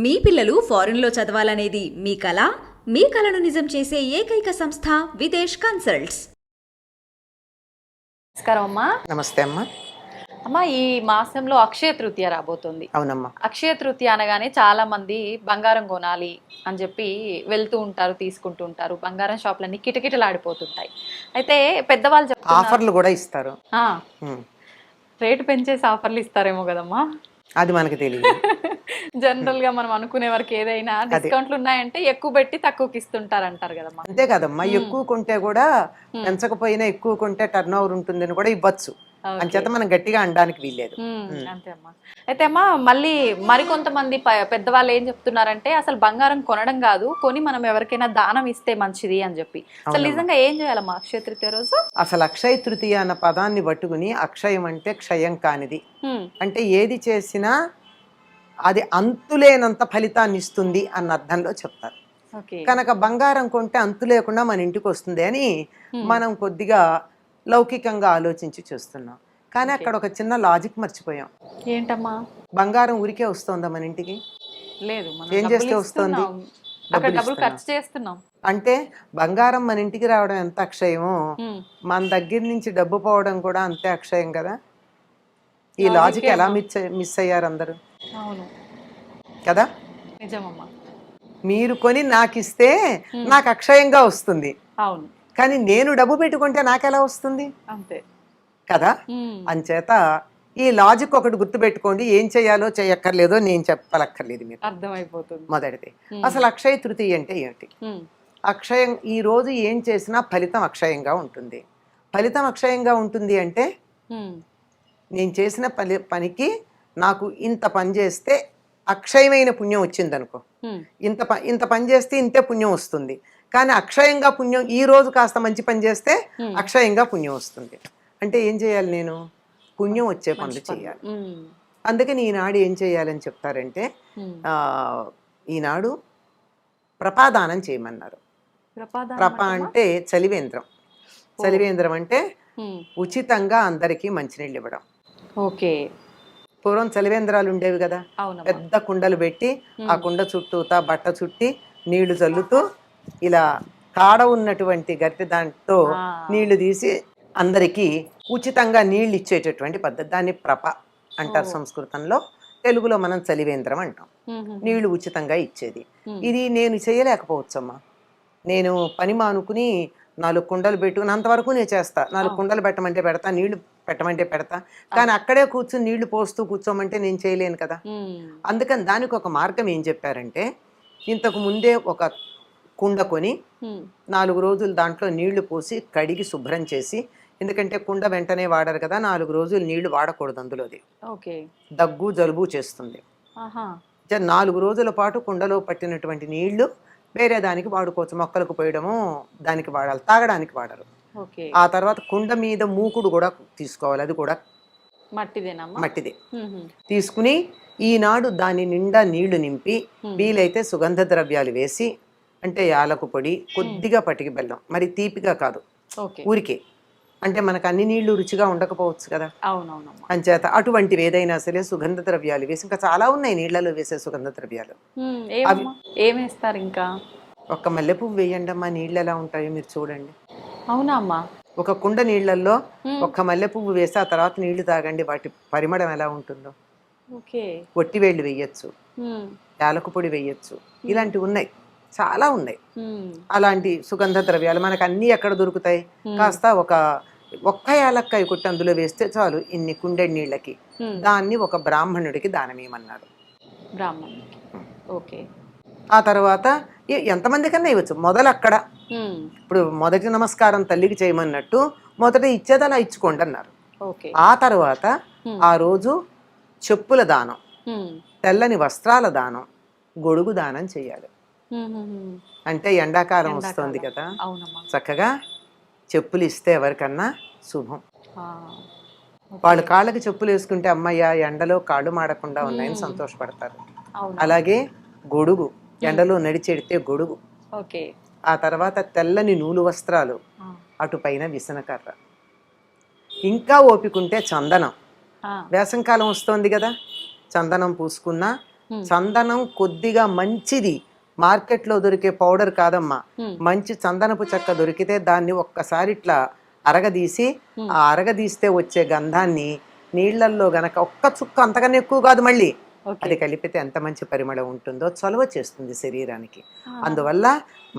మీ పిల్లలు ఫారెన్లో చదవాలనేది మీ కల? మీ కలను నిజం చేసే ఏకైక సంస్థ విదేశ్ కన్సల్ట్స్. నమస్కారం అమ్మా. నమస్తే అమ్మా. అమ్మా, ఈ మాసంలో అక్షయ తృతీయ రాబోతుంది. అవునమ్మా. అక్షయ తృతీయ అనగానే చాలా మంది బంగారం కొనాలి అని చెప్పి వెళ్తూ ఉంటారు, తీసుకుంటూ ఉంటారు. బంగారం షాపులన్నీ కిటకిటలాడిపోతుంటాయి. అయితే పెద్దవాళ్ళు చెప్తున్నారు ఆఫర్లు కూడా ఇస్తారు. రేటు పెంచేసి ఆఫర్లు ఇస్తారేమో కదమ్మా. అది మనకి తెలియదు. జనరల్ గా మనం అనుకునే వరకు ఏదైనా డిస్కౌంట్లు ఉన్నాయంటే ఎక్కువ పెట్టి తక్కువకి ఇస్తుంటారు అంటారు కదమ్మా. అంతే కదమ్మా. ఎక్కువ కొంటే కూడా పెంచకపోయినా ఎక్కువ కొంటే టర్న్ ఓవర్ ఉంటుందని కూడా ఇవ్వచ్చు. అంచేత మనం గట్టిగా అనడానికి వీల్లేదు. అంతే అమ్మా. అయితే అమ్మా, మళ్ళీ మరికొంతమంది పెద్దవాళ్ళు ఏం చెప్తున్నారంటే అసలు బంగారం కొనడం కాదు, కొని మనం ఎవరికైనా దానం ఇస్తే మంచిది అని చెప్పి. అసలు నిజంగా ఏం చేయాలమ్మా అక్షయ తృతీయ రోజు? అసలు అక్షయ తృతీయ అన్న పదాన్ని పట్టుకుని అక్షయం అంటే క్షయం కానిది, అంటే ఏది చేసినా అది అంతులేనంత ఫలితాన్ని ఇస్తుంది అన్న అర్థంలో చెప్తారు. కనుక బంగారం కొంటే అంతు లేకుండా మన ఇంటికి వస్తుంది అని మనం కొద్దిగా లౌకికంగా ఆలోచించి చూస్తున్నాం. కానీ అక్కడ ఒక చిన్న లాజిక్ మర్చిపోయాం. ఏంటమ్మా? బంగారం ఊరికే వస్తుందా మన ఇంటికి? లేదు. ఏం చేస్తే వస్తుంది? డబ్బులు ఖర్చు చేస్తున్నాం. అంటే బంగారం మన ఇంటికి రావడం ఎంత అక్షయమో మన దగ్గర నుంచి డబ్బు పోవడం కూడా అంతే అక్షయం కదా. ఈ లాజిక్ ఎలా మిస్ అయ్యారు అందరూ? అవును కదా. నిజమమ్మా. మీరు కొని నాకు ఇస్తే నాకు అక్షయంగా వస్తుంది. అవును. కానీ నేను డబ్బు పెట్టుకుంటే నాకెలా వస్తుంది? అంతే కదా. అంచేత ఈ లాజిక్ ఒకటి గుర్తుపెట్టుకోండి. ఏం చేయాలో చేయక్కర్లేదో నేను చెప్పలక్కర్లేదు, మీకు అర్థమైపోతుంది. మొదటిది అసలు అక్షయ తృతీయ అంటే ఏమిటి? అక్షయం ఈ రోజు ఏం చేసినా ఫలితం అక్షయంగా ఉంటుంది. ఫలితం అక్షయంగా ఉంటుంది అంటే నేను చేసిన పనికి నాకు ఇంత పని చేస్తే అక్షయమైన పుణ్యం వచ్చింది అనుకో. ఇంత పని చేస్తే ఇంతే పుణ్యం వస్తుంది. కానీ అక్షయంగా పుణ్యం ఈ రోజు కాస్త మంచి పని చేస్తే అక్షయంగా పుణ్యం వస్తుంది. అంటే ఏం చేయాలి? నేను పుణ్యం వచ్చే పనులు చేయాలి. అందుకని ఈనాడు ఏం చేయాలని చెప్తారంటే ఈనాడు ప్రపాదానం చేయమన్నారు. ప్రప అంటే చలివేంద్రం. చలివేంద్రం అంటే ఉచితంగా అందరికీ మంచినీళ్ళు ఇవ్వడం. ఓకే. పూర్వం చలివేంద్రాలు ఉండేవి కదా, పెద్ద కుండలు పెట్టి ఆ కుండ చుట్టూతా బట్ట చుట్టి నీళ్లు చల్లుతూ ఇలా కాడ ఉన్నటువంటి గట్టి దాంట్లో నీళ్లు తీసి అందరికీ ఉచితంగా నీళ్లు ఇచ్చేటటువంటి పద్ధతి. దాన్ని ప్రప అంటారు సంస్కృతంలో. తెలుగులో మనం చలివేంద్రం అంటాం. నీళ్లు ఉచితంగా ఇచ్చేది. ఇది నేను చేయలేకపోవచ్చమ్మా. నేను పని మానుకుని 4 కుండలు పెట్టుకుని అంతవరకు నేను చేస్తా. 4 కుండలు పెట్టమంటే పెడతా, నీళ్లు పెట్టమంటే పెడతా. కానీ అక్కడే కూర్చుని నీళ్లు పోస్తూ కూర్చోమంటే నేను చేయలేను కదా. అందుకని దానికి ఒక మార్గం ఏం చెప్పారంటే, ఇంతకు ముందే ఒక కుండ కొని 4 రోజులు దాంట్లో నీళ్లు పోసి కడిగి శుభ్రం చేసి, ఎందుకంటే కుండ వెంటనే వాడరు కదా, 4 రోజులు నీళ్లు వాడకూడదు అందులోది. దగ్గు జలుబు చేస్తుంది. 4 రోజుల పాటు కుండలో పట్టినటువంటి నీళ్లు వేరే దానికి వాడుకోవచ్చు. మొక్కలకు పోయడము దానికి వాడాలి, తాగడానికి వాడరు. ఆ తర్వాత కుండ మీద మూకుడు కూడా తీసుకోవాలి. అది కూడా మట్టిదే. తీసుకుని ఈనాడు దాని నిండా నీళ్లు నింపి వీలైతే సుగంధ ద్రవ్యాలు వేసి, అంటే యాలకు పొడి, కొద్దిగా పటికి బెల్లం, మరి తీపిగా కాదు, ఊరికే. అంటే మనకు అన్ని నీళ్లు రుచిగా ఉండకపోవచ్చు కదా. అంచేత అటువంటివి ఏదైనా సరే సుగంధ ద్రవ్యాలు వేసి, ఇంకా చాలా ఉన్నాయి నీళ్లలో వేసే సుగంధ ద్రవ్యాలు. అవి ఏమేస్తారు? ఇంకా ఒక్క మల్లెపువ్వు వేయండి అమ్మా, నీళ్ళు ఎలా ఉంటాయో మీరు చూడండి. అవునా అమ్మా? ఒక కుండ నీళ్లలో ఒక్క మల్లెపువ్వు వేసి ఆ తర్వాత నీళ్లు తాగండి, వాటి పరిమళం ఎలా ఉంటుందో. ఒట్టివేళ్ళు వేయచ్చు, యాలకు పొడి వేయచ్చు, ఇలాంటివి ఉన్నాయి, చాలా ఉన్నాయి. అలాంటి సుగంధ ద్రవ్యాలు మనకు అన్ని ఎక్కడ దొరుకుతాయి? కాస్త ఒక్క యాలక్కాయ కొట్టి అందులో వేస్తే చాలు ఇన్ని కుండెడి నీళ్ళకి. దాన్ని ఒక బ్రాహ్మణుడికి దానమేమన్నారు. ఆ తర్వాత ఎంతమంది కన్నా ఇవ్వచ్చు. మొదలు అక్కడ, ఇప్పుడు మొదటి నమస్కారం తల్లికి చేయమన్నట్టు మొదట ఇచ్చేది అలా ఇచ్చుకోండి అన్నారు. ఆ తర్వాత ఆ రోజు చెప్పుల దానం, తెల్లని వస్త్రాల దానం, గొడుగు దానం చేయాలి. అంటే ఎండాకాలం వస్తుంది కదా, చక్కగా చెప్పులు ఇస్తే ఎవరికన్నా శుభం. వాళ్ళు కాళ్ళకి చెప్పులు వేసుకుంటే అమ్మయ్య ఎండలో కాళ్ళు మాడకుండా ఉన్నాయని సంతోషపడతారు. అలాగే గొడుగు, ఎండలో నడిచెడితే గొడుగు. ఆ తర్వాత తెల్లని నూలు వస్త్రాలు, అటుపైన విసనకర్ర, ఇంకా ఓపికంటే చందనం. వేసంకాలం వస్తోంది కదా, చందనం పూసుకున్నా చందనం కొద్దిగా మంచిది, మార్కెట్లో దొరికే పౌడర్ కాదమ్మా, మంచి చందనపు చెక్క దొరికితే దాన్ని ఒక్కసారి ఇట్లా అరగదీసి, ఆ అరగదీస్తే వచ్చే గంధాన్ని నీళ్లల్లో గనక ఒక్క చుక్క, అంతకన్నా ఎక్కువ కాదు మళ్ళీ, అది కలిపితే ఎంత మంచి పరిమళం ఉంటుందో, చొలవ చేస్తుంది శరీరానికి. అందువల్ల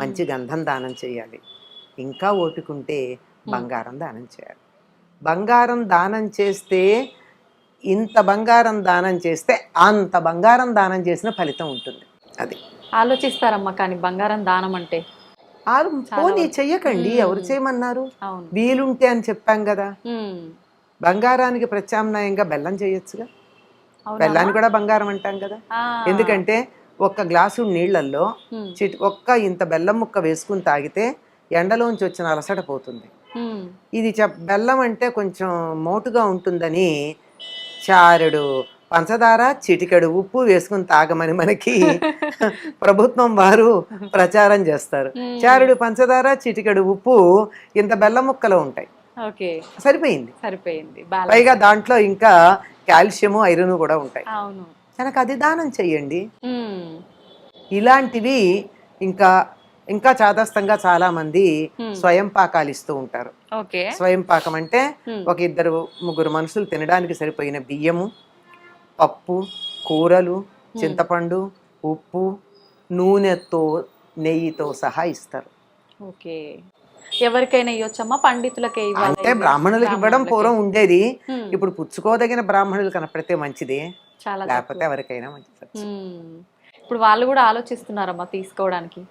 మంచి గంధం దానం చేయాలి. ఇంకా ఓపికంటే బంగారం దానం చేయాలి. బంగారం దానం చేస్తే, ఇంత బంగారం దానం చేస్తే అంత బంగారం దానం చేసిన ఫలితం ఉంటుంది. అది ఆలోచిస్తారమ్మా, కానీ బంగారం దానం అంటే పోనీ చెయ్యకండి, ఎవరు చేయమన్నారు? వీలుంటే అని చెప్పాం కదా. బంగారానికి ప్రత్యామ్నాయంగా బెల్లం చేయొచ్చుగా. బెల్లాన్ని కూడా బంగారం అంటాం కదా. ఎందుకంటే ఒక్క గ్లాసు నీళ్లలో ఒక్క ఇంత బెల్లం ముక్క వేసుకుని తాగితే ఎండలోంచి వచ్చిన అలసట పోతుంది. ఇది బెల్లం అంటే కొంచెం మోటుగా ఉంటుందని చారెడు పంచదార, చిటికెడు ఉప్పు వేసుకుని తాగమని మనకి ప్రభుత్వం వారు ప్రచారం చేస్తారు. చారెడు పంచదార, చిటికెడు ఉప్పు, ఇంత బెల్లం ముక్కలు ఉంటాయి. సరిపోయింది. పైగా దాంట్లో ఇంకా కాల్షియము, ఐరన్ కూడా ఉంటాయి. కనుక అది దానం చెయ్యండి. ఇలాంటివి ఇంకా ఇంకా చాదస్తంగా చాలా మంది స్వయం పాకాలు ఇస్తూ ఉంటారు. స్వయం పాకం అంటే ఒక 2-3 మనుషులు తినడానికి సరిపోయిన బియ్యము, పప్పు, కూరలు, చింతపండు, ఉప్పు, నూనెతో, నెయ్యితో సహా ఇస్తారు. ఎవరికైనా ఇవ్వచ్చమ్మా? పండితులకే ఇవ్వాలి అంటే బ్రాహ్మణులకు ఇవ్వడం పూర్వం ఉండేది. ఇప్పుడు పుచ్చుకోదగిన బ్రాహ్మణులు కనపడితే మంచిది, లేకపోతే ఎవరికైనా మంచిది. ఇప్పుడు వాళ్ళు కూడా ఆలోచిస్తున్నారమ్మా తీసుకోవడానికి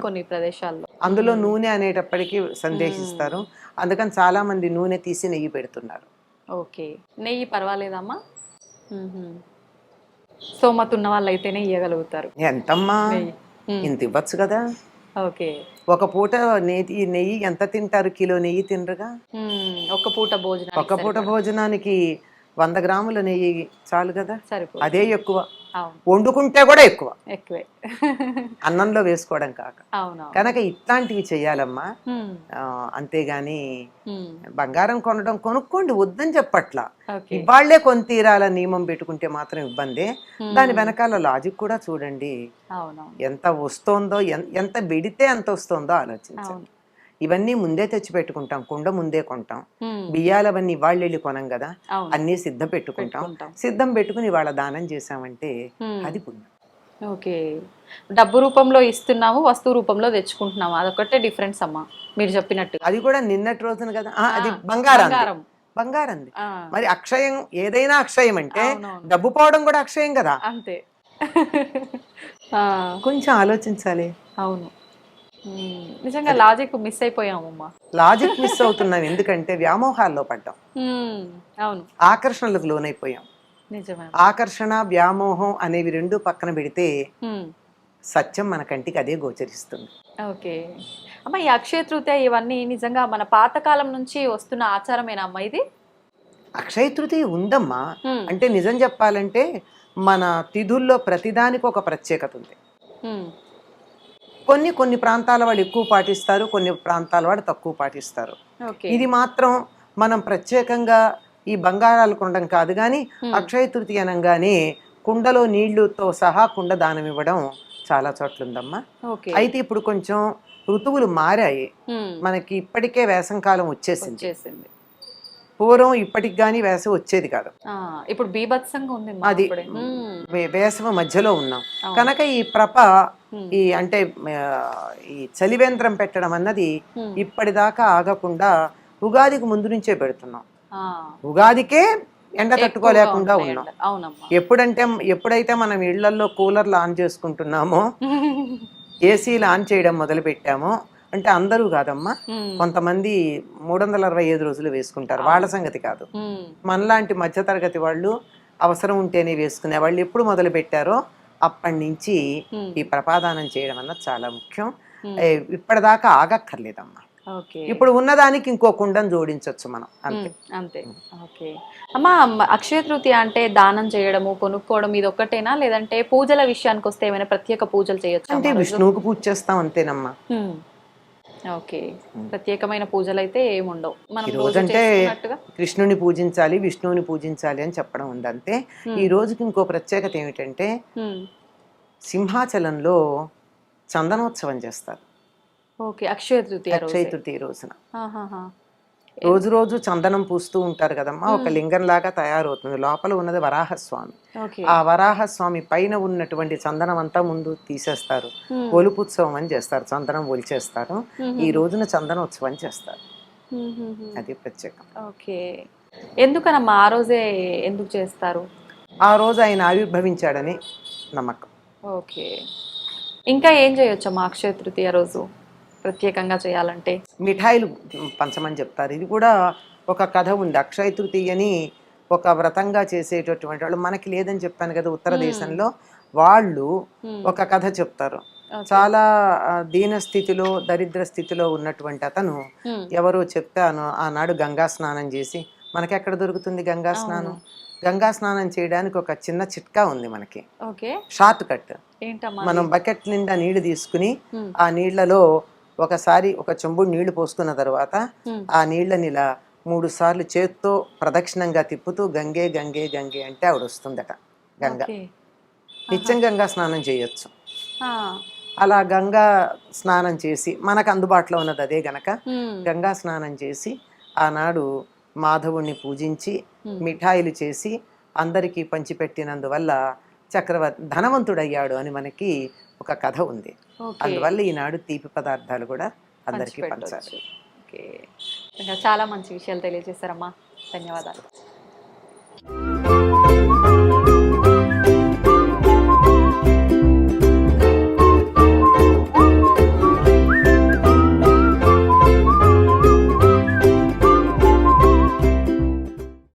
కొన్ని ప్రదేశాల్లో. అందులో నూనె అనేటప్పటికీ సందేశిస్తారు, అందుకని చాలా మంది నూనె తీసి నెయ్యి పెడుతున్నారు. నెయ్యి పర్వాలేదమ్మా? స్తోమత ఉన్న వాళ్ళు అయితేనే ఇవ్వగలుగుతారు. ఎంతమ్మా, ఇంత ఇవ్వచ్చు కదా. ఒక పూట నెయ్యి ఎంత తింటారు? కిలో నెయ్యి తినరుగా. ఒక పూట భోజనానికి 100 గ్రాముల నెయ్యి చాలు కదా. అదే ఎక్కువ, వండుకుంటే కూడా ఎక్కువే అన్నంలో వేసుకోవడం కాక. కనుక ఇట్లాంటివి చెయ్యాలమ్మా. అంతేగాని బంగారం కొనుక్కోండి వద్దని చెప్పట్లా, ఇవాళ్లే కొని తీరాల నియమం పెట్టుకుంటే మాత్రం ఇబ్బంది. దాని వెనకాల లాజిక్ కూడా చూడండి. ఎంత వస్తోందో, ఎంత పెడితే ఎంత వస్తోందో ఆలోచించండి. ఇవన్నీ ముందే తెచ్చి పెట్టుకుంటాం, కుండ ముందే కొంటాం. బియ్యాలవన్నీ ఇవాళ్ళు వెళ్ళి కొనం కదా, అన్నీ సిద్ధం పెట్టుకుంటాం. సిద్ధం పెట్టుకుని ఇవాళ దానం చేసామంటే అది పుణ్యం. డబ్బు రూపంలో ఇస్తున్నాము, వస్తువు రూపంలో తెచ్చుకుంటున్నాము, అదొకటే డిఫరెన్స్ అమ్మా మీరు చెప్పినట్టు. అది కూడా నిన్నటి రోజున కదా, అది బంగారం. మరి అక్షయం, ఏదైనా అక్షయం అంటే డబ్బు పోవడం కూడా అక్షయం కదా. అంతే. కొంచెం ఆలోచించాలి. అవును, నిజంగా లాజిక్ మిస్ అయిపోయామమ్మా. లాజిక్ మిస్ అవుతున్నాం ఎందుకంటే వ్యామోహాల్లో పడ్డాం. అవును, ఆకర్షణలకు లోనైపోయాం. ఆకర్షణ, వ్యామోహం అనేవి రెండు పక్కన పెడితే సత్యం మన కంటికి అదే గోచరిస్తుంది. అమ్మా, ఈ అక్షయ తృతీయ ఇవన్నీ నిజంగా మన పాతకాలం నుంచి వస్తున్న ఆచారమేనా అమ్మా ఇది? అక్షయ తృతీయ ఉందమ్మా. అంటే నిజం చెప్పాలంటే మన తిథుల్లో ప్రతిదానికి ఒక ప్రత్యేకత ఉంది. కొన్ని ప్రాంతాల వాళ్ళు ఎక్కువ పాటిస్తారు, కొన్ని ప్రాంతాల వాళ్ళు తక్కువ పాటిస్తారు. ఇది మాత్రం మనం ప్రత్యేకంగా ఈ బంగారాలు కొనడం కాదు కానీ, అక్షయ తృతీయ అనగానే కుండలో నీళ్లుతో సహా కుండ దానం ఇవ్వడం చాలా చోట్ల ఉందమ్మా. అయితే ఇప్పుడు కొంచెం ఋతువులు మారాయి, మనకి ఇప్పటికే వేసంకాలం వచ్చేసింది. పూర్వం ఇప్పటికి గానీ వేసవి వచ్చేది కాదు, ఇప్పుడు బీభత్సంగా ఉంది. అది వేసవి మధ్యలో ఉన్నాం కనుక ఈ ఈ అంటే ఈ చలివేంద్రం పెట్టడం అన్నది ఇప్పటిదాకా ఆగకుండా ఉగాదికి ముందు నుంచే పెడుతున్నాం. ఉగాదికే ఎండ తట్టుకోలేకుండా ఉన్నాం. ఎప్పుడైతే మనం ఇళ్లలో కూలర్లు ఆన్ చేసుకుంటున్నామో, ఏసీలు ఆన్ చేయడం మొదలు పెట్టామో, అంటే అందరూ కాదమ్మా, కొంతమంది 365 రోజులు వేసుకుంటారు, వాళ్ళ సంగతి కాదు. మనలాంటి మధ్యతరగతి వాళ్ళు అవసరం ఉంటేనే వేసుకునే వాళ్ళు ఎప్పుడు మొదలు పెట్టారో అప్పటి నుంచి ఈ ప్రపాదానం చేయడం అన్నది చాలా ముఖ్యం. ఇప్పటిదాకా ఆగక్కర్లేదమ్మా. ఇప్పుడు ఉన్నదానికి ఇంకో కుండం జోడించవచ్చు మనం, అంతే. అమ్మా, అక్షయ తృతీయ అంటే దానం చేయడము, కొనుక్కోవడం ఇది ఒక్కటేనా, లేదంటే పూజల విషయానికి వస్తే ఏమైనా ప్రత్యేక పూజలు చేయొచ్చు? అంటే విష్ణువుకు పూజ చేస్తాం అంతేనమ్మా. ఓకే, ప్రత్యేకమైన పూజలు అయితే ఏముండవు, మనం ఈ రోజు రోజు అంటే చేసుకున్నట్టుగా. కృష్ణుని పూజించాలి, విష్ణువుని పూజించాలి అని చెప్పడం ఉంది అంతే. ఈ రోజుకి ఇంకో ప్రత్యేకత ఏమిటంటే హ్మ్. సింహాచలంలో చందనోత్సవం చేస్తారు ఓకే, అక్షయ తృతీయ రోజు. అక్షయ తృతీయ రోజున. రోజు రోజు చందనం పూస్తూ ఉంటారు కదమ్మా. ఒక లింగం లాగా తయారవుతుంది. లోపల ఉన్నది వరాహస్వామి. ఓకే. ఆ వరాహస్వామి పైన ఉన్నటువంటి చందనం అంతా ముందు తీసేస్తారు. ఒలుపుత్సవం అని చేస్తారు, చందనం ఒలిచేస్తారు. ఈ రోజున చందనోత్సవం చేస్తారు. అది ప్రత్యేకం. ఓకే, ఎందుకనమ్మా ఆ రోజే ఎందుకు చేస్తారు? ఆ రోజు ఆయన ఆవిర్భవించాడని నమ్మకం. ఓకే, ఇంకా ఏం చేయొచ్చమ్మా అక్షయ తృతీయ రోజు ప్రత్యేకంగా చేయాలంటే? మిఠాయిలు పంచమని చెప్తారు. ఇది కూడా ఒక కథ ఉంది. అక్షయ తృతీయని ఒక వ్రతంగా చేసేటటువంటి వాళ్ళు, మనకి లేదని చెప్పాను కదా ఉత్తర దేశంలో, వాళ్ళు ఒక కథ చెప్తారు. చాలా దీన స్థితిలో, దరిద్ర స్థితిలో ఉన్నటువంటి అతను ఎవరో చెప్తే ఆనాడు గంగా స్నానం చేసి, మనకెక్కడ దొరుకుతుంది గంగా స్నానం? గంగా స్నానం చేయడానికి ఒక చిన్న చిట్కా ఉంది మనకి, షార్ట్ కట్. మనం బకెట్ నిండా నీళ్లు తీసుకుని ఆ నీళ్లలో ఒకసారి ఒక చెంబుడు నీళ్లు పోసుకున్న తర్వాత ఆ నీళ్ళని ఇలా 3 సార్లు చేత్తో ప్రదక్షిణంగా తిప్పుతూ గంగే గంగే గంగే అంటే ఆవిడ వస్తుందట గంగ. నిత్యం గంగా స్నానం చేయొచ్చు. అలా గంగా స్నానం చేసి, మనకు అందుబాటులో ఉన్నది అదే గనక గంగా స్నానం చేసి ఆనాడు మాధవుణ్ణి పూజించి మిఠాయిలు చేసి అందరికీ పంచిపెట్టినందువల్ల ధనవంతుడయ్యాడు అని మనకి ఒక కథ ఉంది. అందువల్ల ఈనాడు తీపి పదార్థాలు కూడా అందరికీ పంచాలి. చాలా మంచి విషయాలు తెలియజేశారమ్మా, ధన్యవాదాలు.